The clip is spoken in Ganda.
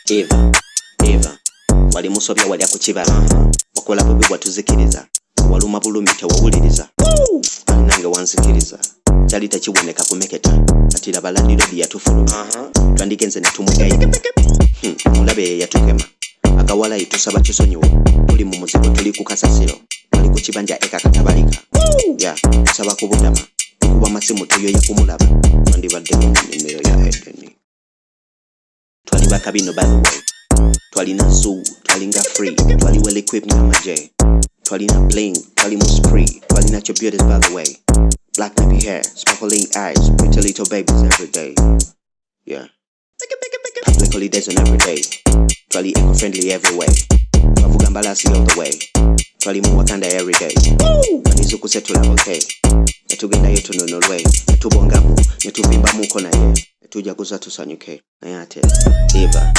Eva wali musobya wali akukibala wakola bubi bwatuzikiriza waluma bulumi tewawuliriza nange wanzikiriza kyali tekiboneka kumeketa ati labalandiro byatufuluma twandigenze netumugayi mulabe yatukema agawala itusaba kisonyiwo tuli mu muzigo tuli ku kasasiro wali ku kibanja ekakatabalika ya tusaba kubutama kuba masimu tuyoya kumulaba twandibadde mu nimero ya Eden twali bakabino by the way twali na zoo twali nga free twali well equipped nga maje twali na bling twali mu spree twali na your beauties by the way black nappy hair sparkling eyes pretty little babies every day yeah public holidays on every day twali eco-friendly every way twavuga mbalasi all the way twali mu Wakanda every day twali kusetula okay netugenda yetu nonolwe netubongamu netuvimbamuko naye netujja kuza tusanyuke naye ate Eva